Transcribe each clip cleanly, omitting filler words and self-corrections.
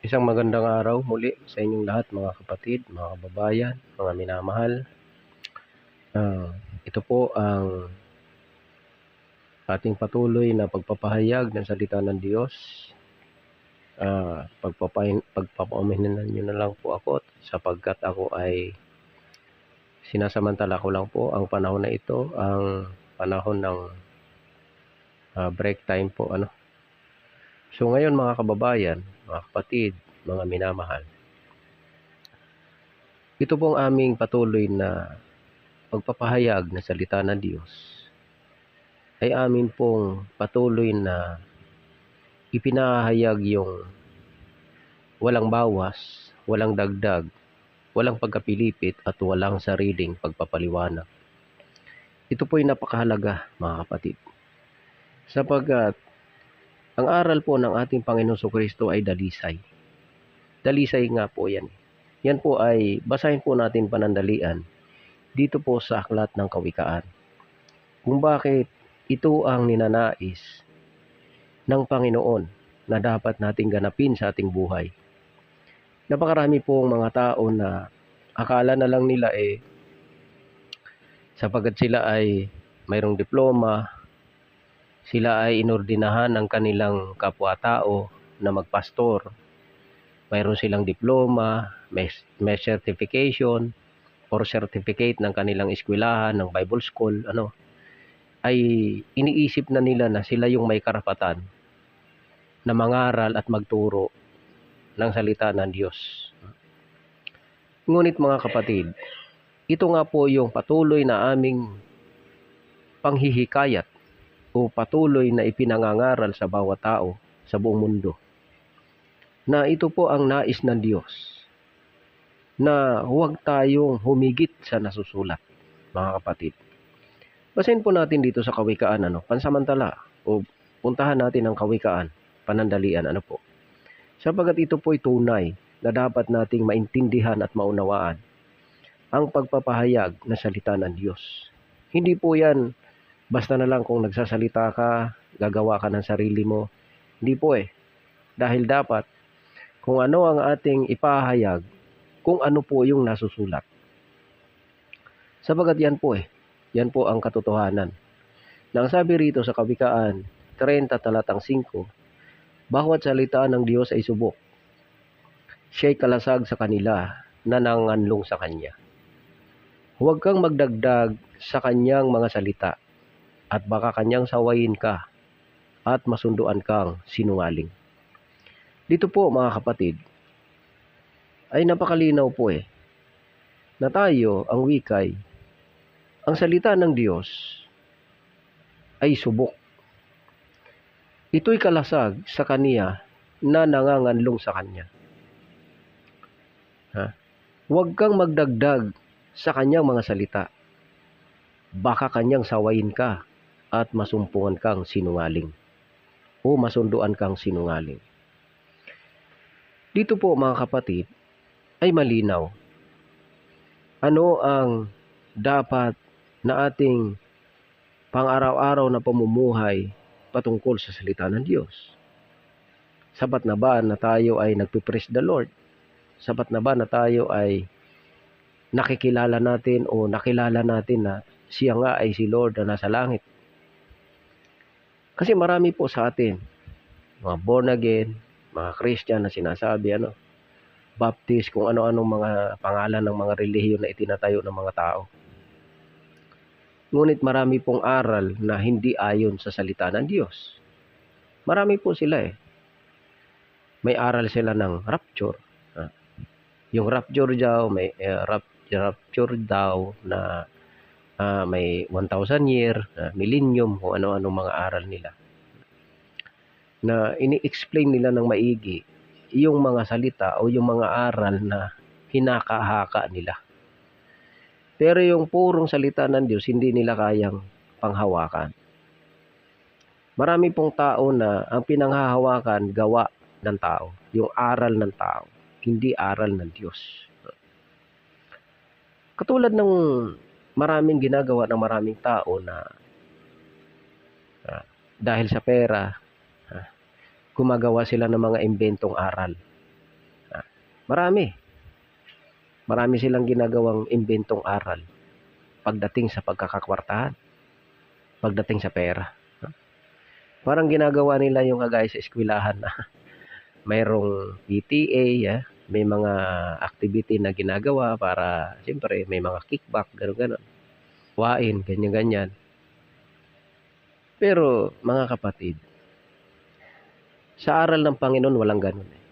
Isang magandang araw muli sa inyong lahat mga kapatid, mga kababayan, mga minamahal. Ito po ang ating patuloy na pagpapahayag ng salita ng Diyos. Pagpapauminan nyo na lang po ako sapagkat ako ay sinasamantala ko lang po ang panahon na ito, ang panahon ng break time po. So ngayon mga kababayan, mga kapatid, mga minamahal, ito pong aming patuloy na pagpapahayag ng salita ng Diyos ay amin pong patuloy na ipinahayag yung walang bawas, walang dagdag, walang pagkapilipit at walang sariling pagpapaliwanag. Ito po'y napakahalaga mga kapatid, sapagkat ang aral po ng ating Panginoon Kristo ay dalisay. Dalisay nga po yan. Yan po ay basahin po natin panandalian dito po sa aklat ng Kawikaan. Kung bakit ito ang ninanais ng Panginoon na dapat nating ganapin sa ating buhay. Napakarami pong mga tao na akala na lang nila sapagkat sila ay mayroong diploma, sila ay inordinahan ng kanilang kapwa-tao na magpastor. Mayroon silang diploma, may certification or certificate ng kanilang eskwelahan, ng Bible school, ay iniisip na nila na sila yung may karapatan na mangaral at magturo ng salita ng Diyos. Ngunit mga kapatid, ito nga po yung patuloy na aming panghihikayat o patuloy na ipinangangaral sa bawat tao sa buong mundo, na ito po ang nais ng Diyos, na huwag tayong humigit sa nasusulat, mga kapatid. Basahin po natin dito sa Kawikaan, pansamantala, o puntahan natin ang Kawikaan, panandalian, po. Sapagat ito po'y tunay na dapat nating maintindihan at maunawaan ang pagpapahayag na salita ng Diyos. Hindi po yan basta na lang kung nagsasalita ka, gagawa ka ng sarili mo. Hindi po Dahil dapat kung ano ang ating ipahayag, kung ano po yung nasusulat. Sapagat yan po yan po ang katotohanan. Nang sabi rito sa Kawikaan 30 talatang 5, bawat salita ng Diyos ay subok. Siya'y kalasag sa kanila na nanganlong sa Kanya. Huwag kang magdagdag sa Kanyang mga salita at baka Kanyang sawayin ka at masunduan kang sinungaling. Dito po mga kapatid, ay napakalinaw po na tayo ang wikay, ang salita ng Diyos ay subok. Ito'y kalasag sa Kanya na nanganganlong sa Kanya. Huwag kang magdagdag sa Kanyang mga salita. Baka Kanyang sawayin ka at masumpungan kang sinungaling o masunduan kang sinungaling. Dito po mga kapatid ay malinaw. Ano ang dapat na ating pang-araw-araw na pamumuhay patungkol sa salita ng Diyos? Sapat na ba na tayo ay nagpipraise the Lord? Sapat na ba na tayo ay nakikilala natin o nakilala natin na siya nga ay si Lord na nasa langit? Kasi marami po sa atin, mga born again, mga Christian na sinasabi, Baptist, kung ano-anong mga pangalan ng mga relihiyon na itinatayo ng mga tao. Ngunit marami pong aral na hindi ayon sa salita ng Diyos. Marami po sila May aral sila ng rapture. Yung rapture daw, may rapture daw na may 1,000 year, millennium, kung ano-ano mga aral nila. Na ini-explain nila ng maigi yung mga salita o yung mga aral na hinakahaka nila. Pero yung purong salita ng Diyos, hindi nila kayang panghawakan. Marami pong tao na ang pinanghahawakan, gawa ng tao, yung aral ng tao, hindi aral ng Diyos. Katulad ng maraming ginagawa ng maraming tao na dahil sa pera, gumagawa sila ng mga imbentong aral. Marami. Marami silang ginagawang imbentong aral pagdating sa pagkakakwartahan, pagdating sa pera. Parang ginagawa nila yung kagaya sa eskwelahan na mayroong PTA, may mga activity na ginagawa para siyempre may mga kickback, gano'n-gano'n. Wain, ganyan-ganyan. Pero mga kapatid, sa aral ng Panginoon walang gano'n eh.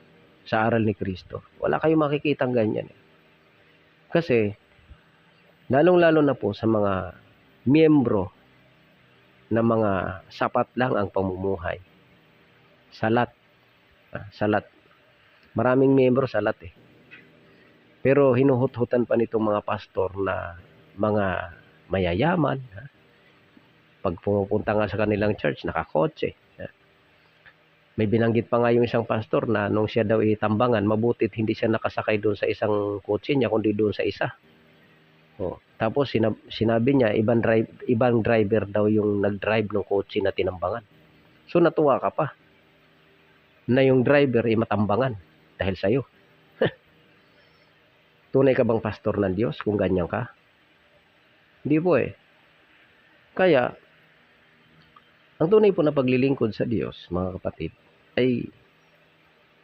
Sa aral ni Kristo, wala kayong makikitang ganyan eh. Kasi, lalong-lalo na po sa mga miyembro na mga sapat lang ang pamumuhay. Salat. Salat. Maraming miyembro salat eh. Pero hinuhut-hutan pa nitong mga pastor na mga mayayaman. Pag pumupunta nga sa kanilang church, nakakotse. May binanggit pa nga yung isang pastor na nung siya daw itambangan, mabutit hindi siya nakasakay doon sa isang kotse niya, kundi doon sa isa. Tapos sinabi niya, ibang driver daw yung nag-drive ng kotse na tinambangan. So natuwa ka pa na yung driver ay matambangan dahil sa'yo. Tunay ka bang pastor ng Diyos kung ganyan ka? Hindi po eh. Kaya, ang tunay po na paglilingkod sa Diyos, mga kapatid, ay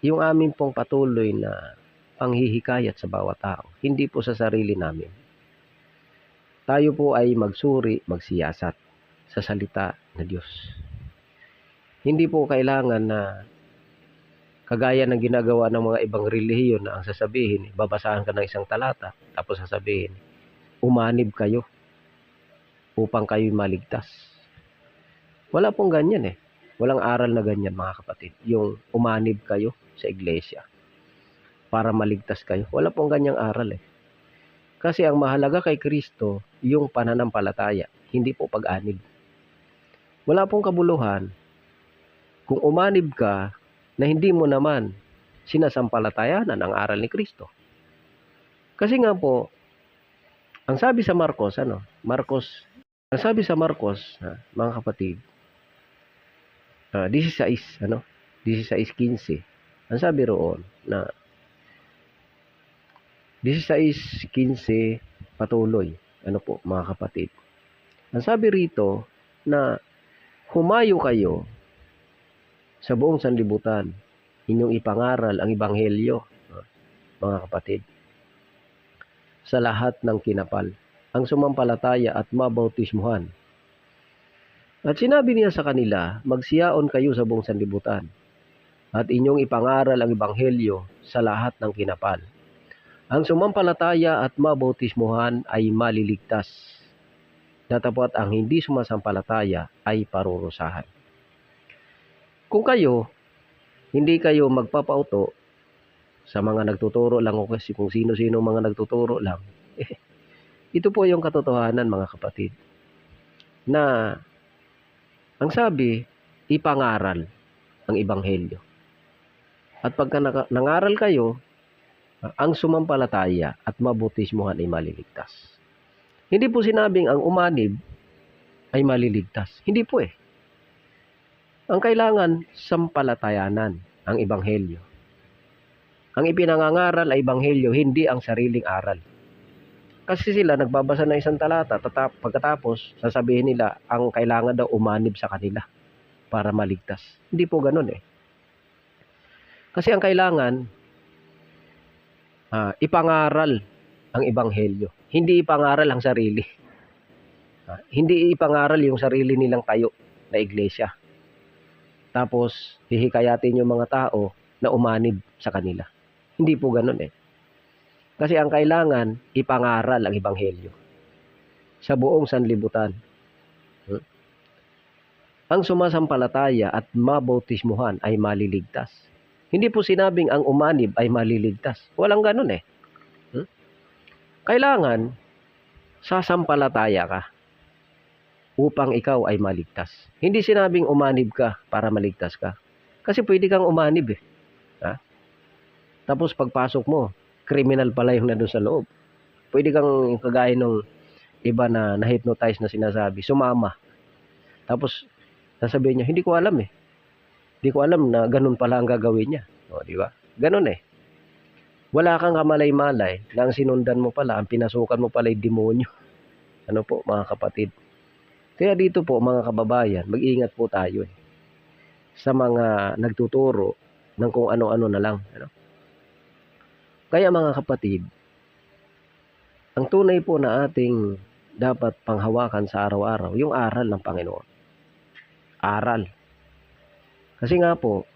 yung amin pong patuloy na panghihikayat sa bawat tao, hindi po sa sarili namin. Tayo po ay magsuri, magsiyasat sa salita na Diyos. Hindi po kailangan na kagaya ng ginagawa ng mga ibang relihiyon na ang sasabihin, babasahan ka ng isang talata, tapos sasabihin, umanib kayo upang kayo maligtas. Wala pong ganyan eh. Walang aral na ganyan mga kapatid. Yung umanib kayo sa iglesia para maligtas kayo. Wala pong ganyang aral eh. Kasi ang mahalaga kay Kristo, yung pananampalataya, hindi po pag-anib. Wala pong kabuluhan kung umanib ka na hindi mo naman sinasampalatayanan ang aral ni Kristo. Kasi nga po, ang sabi sa Marcos, mga kapatid, 16:15, ang sabi roon na 16:15 patuloy, mga kapatid. Ang sabi rito na humayo kayo sa buong sanlibutan, inyong ipangaral ang ebanghelyo, mga kapatid, sa lahat ng kinapal, ang sumampalataya at mabautismuhan. At sinabi niya sa kanila, magsiyaon kayo sa buong sanlibutan, at inyong ipangaral ang ebanghelyo sa lahat ng kinapal. Ang sumampalataya at mabautismuhan ay maliligtas. Datapwat ang hindi sumasampalataya ay parurusahan. Kung kayo, hindi kayo magpapauto sa mga nagtuturo lang o kasi kung sino-sino mga nagtuturo lang, ito po yung katotohanan mga kapatid, na ang sabi, ipangaral ang ebanghelyo. At pagka nangaral kayo, ang sumampalataya at mabautismuhan ay maliligtas. Hindi po sinabing ang umanib ay maliligtas. Hindi po eh. Ang kailangan, sampalatayanan ang ebanghelyo. Ang ipinangangaral ay ebanghelyo, hindi ang sariling aral. Kasi sila nagbabasa ng isang talata, pagkatapos sasabihin nila ang kailangan daw umanib sa kanila para maligtas. Hindi po ganun eh. Kasi ang kailangan, ipangaral ang ebanghelyo. Hindi ipangaral ang sarili. Hindi ipangaral yung sarili nilang tayo na iglesia. Tapos, hihikayatin yung mga tao na umanib sa kanila. Hindi po ganun eh. Kasi ang kailangan, ipangaral ang ebanghelyo sa buong sanlibutan. Ang sumasampalataya at mabautismuhan ay maliligtas. Hindi po sinabing ang umanib ay maliligtas. Walang ganun eh. Kailangan, sasampalataya ka upang ikaw ay maligtas. Hindi sinabing umanib ka para maligtas ka. Kasi pwede kang umanib eh. Tapos pagpasok mo, criminal pala yung nandun sa loob. Pwede kang kagaya nung iba na na-hypnotize na sinasabi, sumama. Tapos sasabihin niya, hindi ko alam eh. Hindi ko alam na ganun pala ang gagawin niya. Di ba? Ganun eh. Wala kang kamalay-malay na ang sinundan mo pala, ang pinasukan mo pala ay demonyo. Ano po mga kapatid? Kaya dito po mga kababayan, mag-ingat po tayo sa mga nagtuturo ng kung ano-ano na lang. Ano? Kaya mga kapatid, ang tunay po na ating dapat panghawakan sa araw-araw, yung aral ng Panginoon. Aral. Kasi nga po,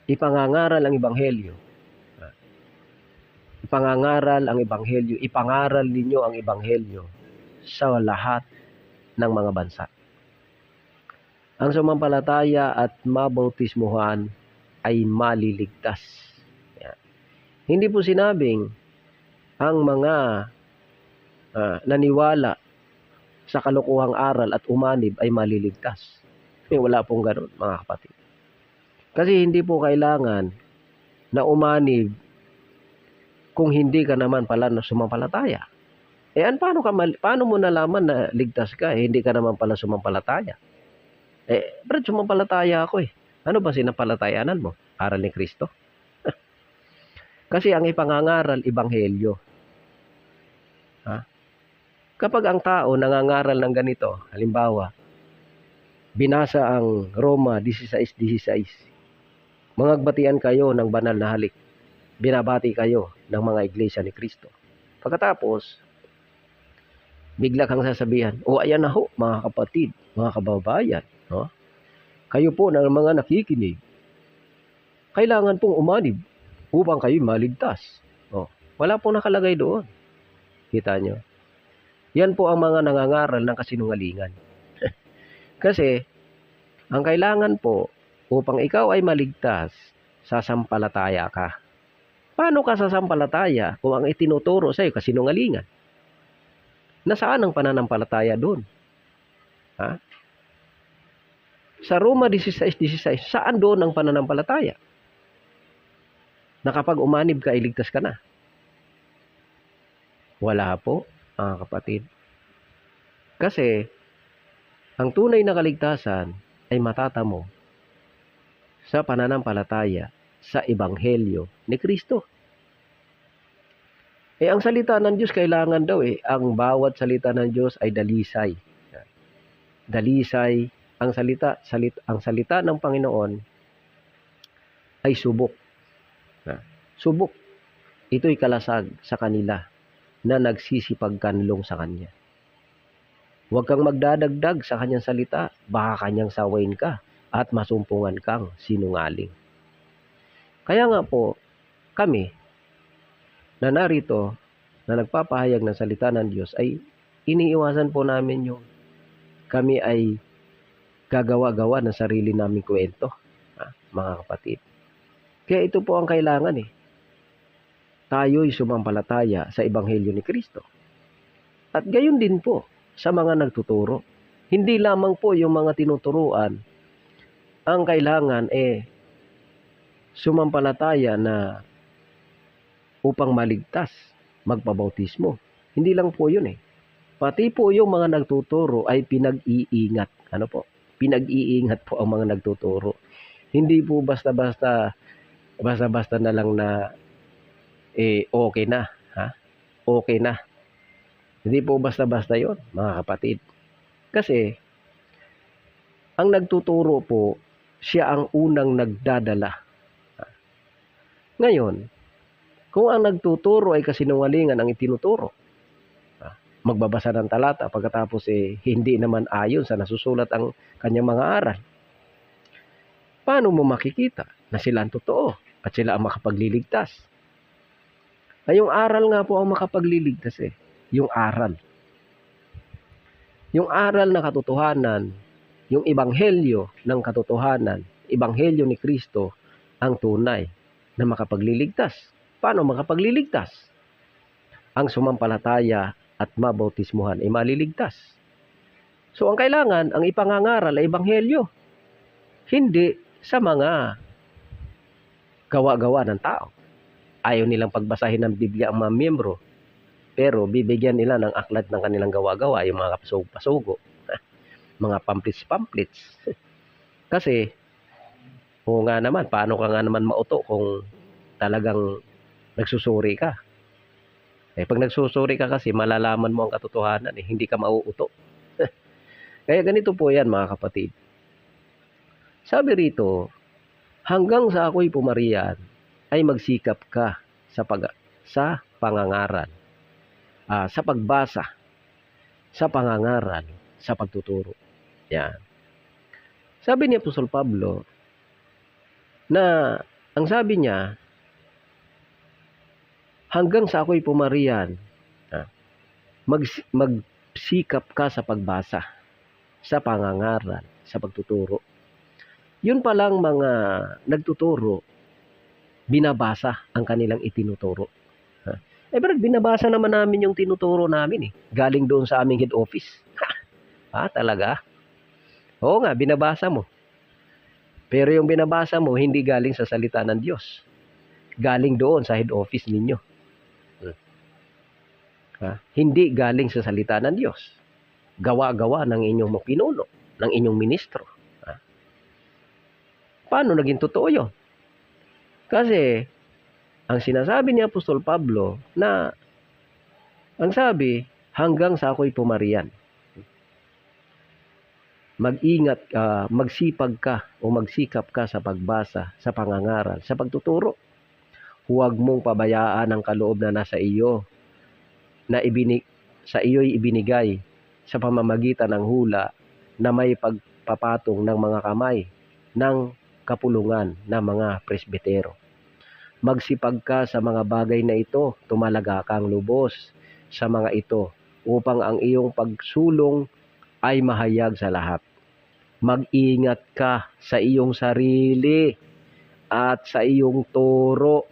ipangangaral ang Ebanghelyo. Ipangangaral ang Ebanghelyo. Ipangaral ninyo ang Ebanghelyo sa lahat ng mga bansa. Ang sumampalataya at mabautismuhan ay maliligtas. Yan. Hindi po sinabing ang mga naniwala sa kalokohang aral at umanib ay maliligtas. Wala pong ganoon mga kapatid. Kasi hindi po kailangan na umanib kung hindi ka naman pala sumampalataya. Paano mo nalaman na ligtas ka? Hindi ka naman pala sumampalataya. Brad, sumampalataya ako . Ano ba sinampalatayanan mo? Aral ni Kristo? Kasi ang ipangangaral, Ebanghelyo. Kapag ang tao nangangaral ng ganito, halimbawa, binasa ang Roma 16:16, mangagbatian kayo ng banal na halik. Binabati kayo ng mga iglesia ni Kristo. Pagkatapos, bigla kang sasabihan, ayan na ho, mga kapatid, mga kababayan, no? Kayo po ng mga nakikinig, kailangan pong umanib upang kayo maligtas. Wala pong nakalagay doon. Kita nyo? Yan po ang mga nangangaral ng kasinungalingan. Kasi, ang kailangan po, upang ikaw ay maligtas, sasampalataya ka. Paano ka sasampalataya kung ang itinuturo sa iyo kasinungalingan? Nasaan ang pananampalataya doon? Sa Roma 16:16, saan doon ang pananampalataya? Na kapag umanib ka, iligtas ka na. Wala po, mga kapatid. Kasi, ang tunay na kaligtasan ay matatamo sa pananampalataya sa Ebanghelyo ni Kristo. Ang salita ng Diyos kailangan daw ang bawat salita ng Diyos ay dalisay. Dalisay, ang salita ng Panginoon ay subok. Subok. Ito'y kalasag sa kanila na nagsisipagkanlong sa Kanya. Huwag kang magdadagdag sa Kanyang salita, baka Kanyang sawayin ka at masumpungan kang sinungaling. Kaya nga po, kami na narito na nagpapahayag ng salita ng Diyos ay iniiwasan po namin yung kami ay gagawa-gawa ng sarili naming kwento, mga kapatid. Kaya ito po ang kailangan Tayo'y sumampalataya sa Ebanghelyo ni Kristo. At gayon din po sa mga nagtuturo. Hindi lamang po yung mga tinuturuan ang kailangan sumampalataya na upang maligtas, magpabautismo. Hindi lang po yun Pati po yung mga nagtuturo ay pinag-iingat. Ano po? Pinag-iingat po ang mga nagtuturo. Hindi po basta-basta na lang na okay na. Okay na. Hindi po basta-basta yun, mga kapatid. Kasi, ang nagtuturo po, siya ang unang nagdadala. Ngayon, kung ang nagtuturo ay kasinungalingan ang itinuturo, magbabasa ng talata, pagkatapos hindi naman ayon sa nasusulat ang kanyang mga aral, paano mo makikita na sila ang totoo at sila ang makapagliligtas? Yung aral nga po ang makapagliligtas Yung aral. Yung aral na katotohanan, yung Ebanghelyo ng katotohanan, Ebanghelyo ni Kristo, ang tunay na makapagliligtas. Paano makapagliligtas? Ang sumampalataya at mabautismuhan ay maliligtas. So ang kailangan, ang ipangangaral ay Ebanghelyo. Hindi sa mga gawa-gawa ng tao. Ayaw nilang pagbasahin ng Biblia ang mga miyembro. Pero bibigyan nila ng aklat ng kanilang gawa-gawa, yung mga pasug-pasugo, mga pamphlets. Kasi, nga naman, paano ka nga naman mauto kung talagang nagsusuri ka. Pag nagsusuri ka kasi, malalaman mo ang katotohanan, hindi ka mauuto. Kaya ganito po yan, mga kapatid. Sabi rito, hanggang sa ako'y pumarian, ay magsikap ka sa pangangaral, sa pagbasa, sa pangangaral, sa pagtuturo. Yan. Sabi ni Apostol Pablo, na ang sabi niya, hanggang sa ako'y pumarian, magsikap ka sa pagbasa, sa pangangaral, sa pagtuturo. Yun palang mga nagtuturo, binabasa ang kanilang itinuturo. Pero binabasa naman namin yung tinuturo namin galing doon sa aming head office. Talaga? Oo nga, binabasa mo. Pero yung binabasa mo, hindi galing sa salita ng Diyos. Galing doon sa head office ninyo. Hindi galing sa salita ng Diyos. Gawa-gawa ng inyong pinuno, ng inyong ministro. Paano naging totoo yun? Kasi, ang sinasabi ni Apostol Pablo na, ang sabi, hanggang sa ako'y pumarian. Mag-ingat ka, magsipag ka o magsikap ka sa pagbasa, sa pangangaral, sa pagtuturo. Huwag mong pabayaan ang kaloob na nasa iyo, na sa iyo'y ibinigay sa pamamagitan ng hula na may pagpapatong ng mga kamay ng kapulungan ng mga presbitero. Magsipag ka sa mga bagay na ito, tumalaga kang lubos sa mga ito, upang ang iyong pagsulong ay mahayag sa lahat. Mag-ingat ka sa iyong sarili at sa iyong turo.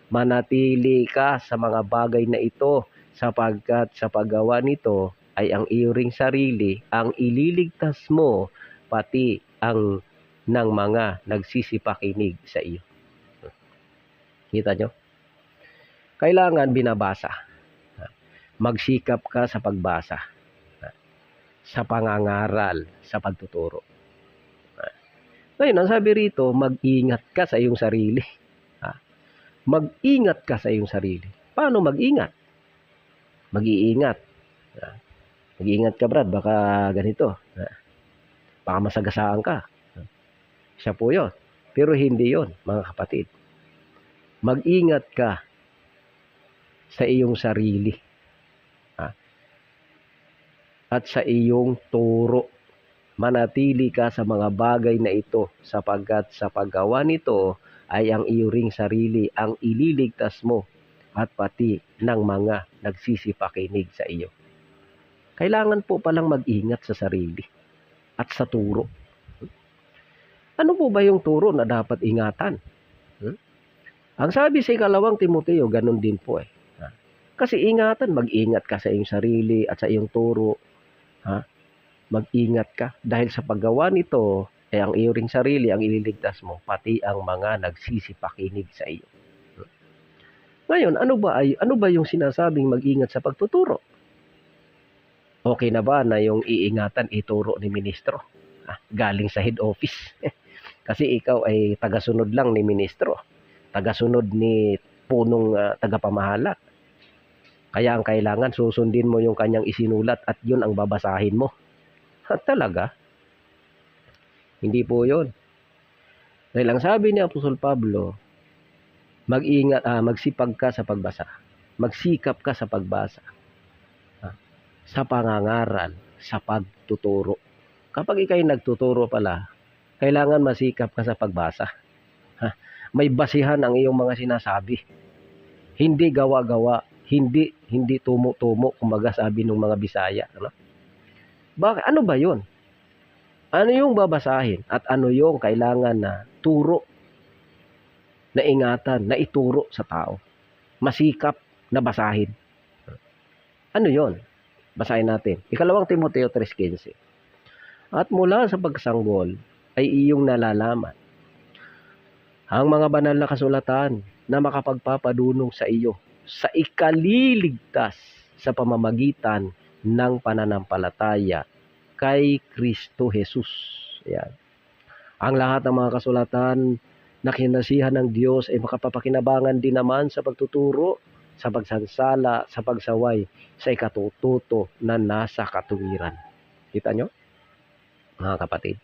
Manatili ka sa mga bagay na ito, sapagkat sa paggawa nito ay ang iyong sarili ang ililigtas mo, pati ang ng mga nagsisipakinig sa iyo. Kita nyo? Kailangan binabasa. Magsikap ka sa pagbasa, sa pangangaral, sa pagtuturo. Ngayon, ang sabi rito, mag-ingat ka sa iyong sarili. Mag-ingat ka sa iyong sarili. Paano mag-ingat? Mag-iingat. Mag-iingat ka, Brad, baka ganito. Baka masagasaan ka. Siya po yun. Pero hindi yun, mga kapatid. Mag-ingat ka sa iyong sarili. At sa iyong turo. Manatili ka sa mga bagay na ito, sapagkat sa paggawa nito ay ang iyong sarili ang ililigtas mo, at pati ng mga nagsisipakinig sa iyo. Kailangan po palang mag-ingat sa sarili at sa turo. Ano po ba yung turo na dapat ingatan? Ang sabi sa 2 Timoteo, ganun din po Kasi ingatan, mag-ingat ka sa iyong sarili at sa iyong turo. Mag-ingat ka dahil sa paggawa nito ay ang iyong sarili ang ililigtas mo, pati ang mga nagsisipakinig sa iyo. Ngayon, ano ba yung sinasabing mag-ingat sa pagtuturo? Okay na ba na yung iingatan ituro ni ministro? Galing sa head office. Kasi ikaw ay tagasunod lang ni ministro. Tagasunod ni punong tagapamahala. Kaya ang kailangan, susundin mo yung kanyang isinulat at yun ang babasahin mo. Talaga? Hindi po yun. Dahil ang sabi ni Apostol Pablo, magsipag ka sa pagbasa. Magsikap ka sa pagbasa. Sa pangangaral, sa pagtuturo. Kapag ikay nagtuturo pala, kailangan masikap ka sa pagbasa. May basihan ang iyong mga sinasabi. Hindi gawa-gawa, hindi tumo-tumo, kumbaga sabi ng mga Bisaya. Bakit? Ano ba yun? Ano yung babasahin? At ano yung kailangan na turo, na ingatan, na ituro sa tao? Masikap na basahin. Ano yon? Basahin natin. 2 Timoteo 3:15. At mula sa pagsanggol ay iyong nalalaman ang mga banal na kasulatan na makapagpapadunong sa iyo sa ikaliligtas sa pamamagitan ng pananampalataya kay Kristo Jesus. Yan. Ang lahat ng mga kasulatan na kinasihan ng Diyos ay makapapakinabangan din naman sa pagtuturo, sa pagsansala, sa pagsaway, sa ikatututo na nasa katuwiran. Kita nyo, mga kapatid?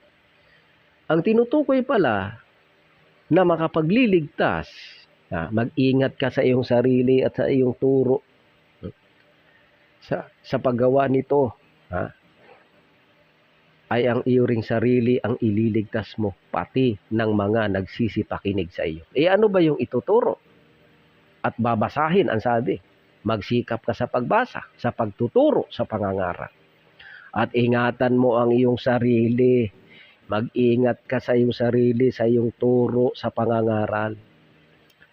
Ang tinutukoy pala na makapagliligtas, mag-ingat ka sa iyong sarili at sa iyong turo sa paggawa nito, ay ang iyo ring sarili ang ililigtas mo, pati ng mga nagsisipakinig sa iyo. Ano ba yung ituturo? At babasahin, ang sabi. Magsikap ka sa pagbasa, sa pagtuturo, sa pangangaral. At ingatan mo ang iyong sarili. Mag-ingat ka sa iyong sarili, sa iyong turo, sa pangangaral.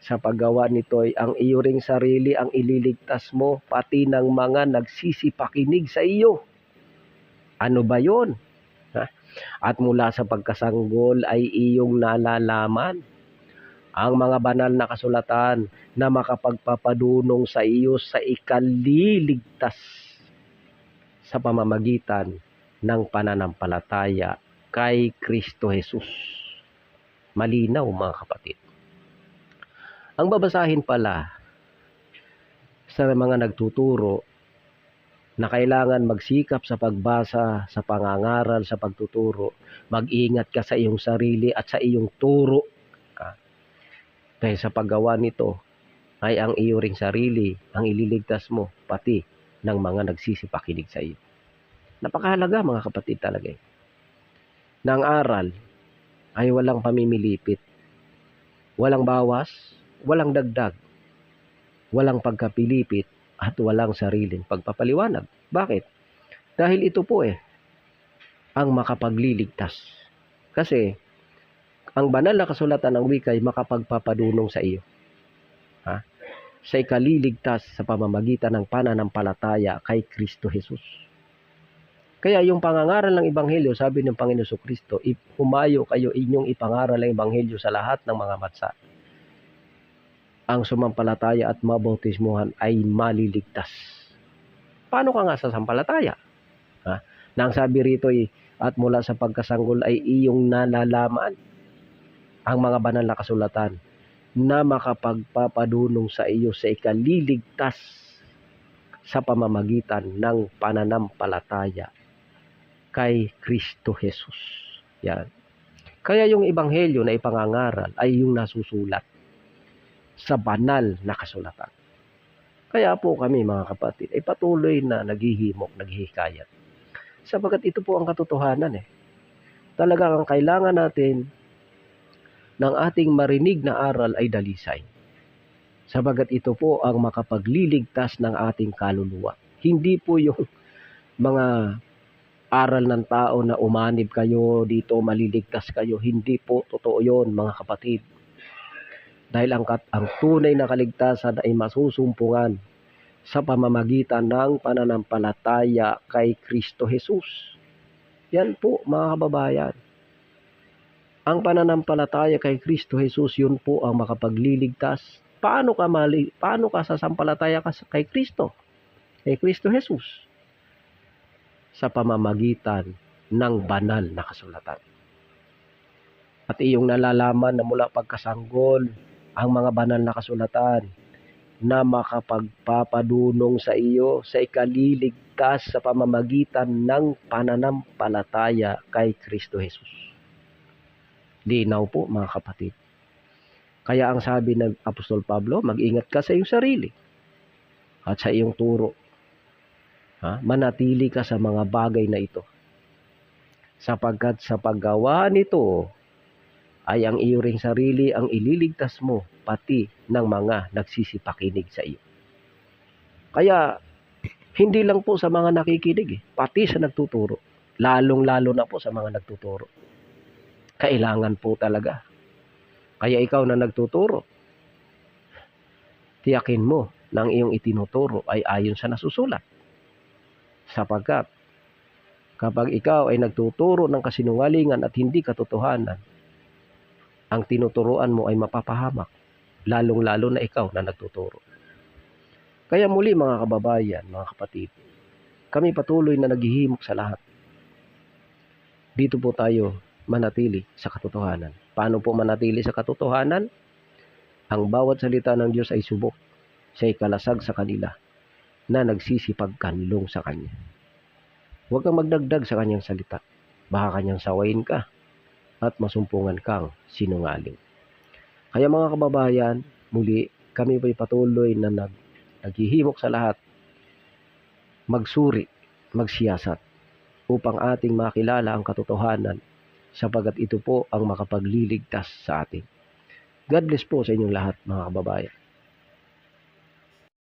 Sa paggawa nito ay ang iyo ring sarili ang ililigtas mo, pati ng mga nagsisipakinig sa iyo. Ano ba yun? At mula sa pagkasanggol ay iyong nalalaman ang mga banal na kasulatan na makapagpapadunong sa iyo sa ikaliligtas sa pamamagitan ng pananampalataya kay Kristo Jesus. Malinaw, mga kapatid. Ang babasahin pala sa mga nagtuturo na kailangan magsikap sa pagbasa, sa pangangaral, sa pagtuturo, mag-ingat ka sa iyong sarili at sa iyong turo. Dahil sa paggawa nito ay ang iyo ring sarili ang ililigtas mo, pati ng mga nagsisipakinig sa iyo. Napakahalaga, mga kapatid, talaga. Na ang aral ay walang pamimilipit, walang bawas, walang dagdag, walang pagkapilipit, at walang sariling pagpapaliwanag. Bakit? Dahil ito po ang makapagliligtas. Kasi ang banal na kasulatan ng wika ay makapagpapadunong sa iyo. Sa ikaliligtas sa pamamagitan ng pananampalataya kay Kristo Jesus. Kaya yung pangangaral ng Ebanghelyo, sabi ng Panginoon Kristo, humayo kayo inyong ipangaral ang Ebanghelyo sa lahat ng mga bansa. Ang sumampalataya at mabautismuhan ay maliligtas. Paano ka nga sasampalataya? Nang sabi rito at mula sa pagkasanggol ay iyong nalalaman ang mga banal na kasulatan na makapagpapadunong sa iyo sa ikaliligtas sa pamamagitan ng pananampalataya kay Kristo Jesus. Yan. Kaya yung Ebanghelyo na ipangangaral ay yung nasusulat sa banal na kasulatan. Kaya po kami, mga kapatid, ay patuloy na naghihimok, naghihikayat. Sapagat ito po ang katotohanan. Talagang ang kailangan natin ng ating marinig na aral ay dalisay. Sabagat ito po ang makapagliligtas ng ating kaluluwa. Hindi po yung mga aral ng tao na umanib kayo dito, maliligtas kayo. Hindi po totoo yun, mga kapatid. Dahil ang tunay na kaligtasan ay masusumpungan sa pamamagitan ng pananampalataya kay Kristo Jesus. Yan po, mga kababayan. Ang pananampalataya kay Kristo Jesus, yun po ang makapagliligtas. Paano ka sasampalataya kay Kristo? Kay Kristo Jesus? Sa pamamagitan ng banal na kasulatan. At iyong nalalaman na mula pagkasanggol ang mga banal na kasulatan na makapagpapadunong sa iyo sa ikaliligtas sa pamamagitan ng pananampalataya kay Kristo Jesus. Linaw po, mga kapatid. Kaya ang sabi ng Apostol Pablo, mag-ingat ka sa iyong sarili at sa iyong turo. Manatili ka sa mga bagay na ito. Sapagkat sa paggawa nito ay ang iyo ring sarili ang ililigtas mo, pati ng mga nagsisipakinig sa iyo. Kaya hindi lang po sa mga nakikinig, pati sa nagtuturo. Lalong-lalo na po sa mga nagtuturo. Kailangan po talaga. Kaya ikaw na nagtuturo, tiyakin mo na ang iyong itinuturo ay ayon sa nasusulat. Sapagkat kapag ikaw ay nagtuturo ng kasinungalingan at hindi katotohanan, ang tinuturuan mo ay mapapahamak, lalong-lalo na ikaw na nagtuturo. Kaya muli, mga kababayan, mga kapatid, kami patuloy na naghihimok sa lahat. Dito po tayo manatili sa katotohanan Paano po manatili sa katotohanan? Ang bawat salita ng Diyos ay subok. Siya'y kalasag sa kanila na nagsisipagkanlong sa Kanya. Huwag kang magdagdag sa Kanyang salita. Baka Kanyang sawayin ka at masumpungan kang sinungaling. Kaya mga kababayan, muli kami po'y patuloy na naghihimok sa lahat, magsuri, magsiyasat, upang ating makilala ang katotohanan, sapagat ito po ang makapagliligtas sa atin. God bless po sa inyong lahat, mga kababayan.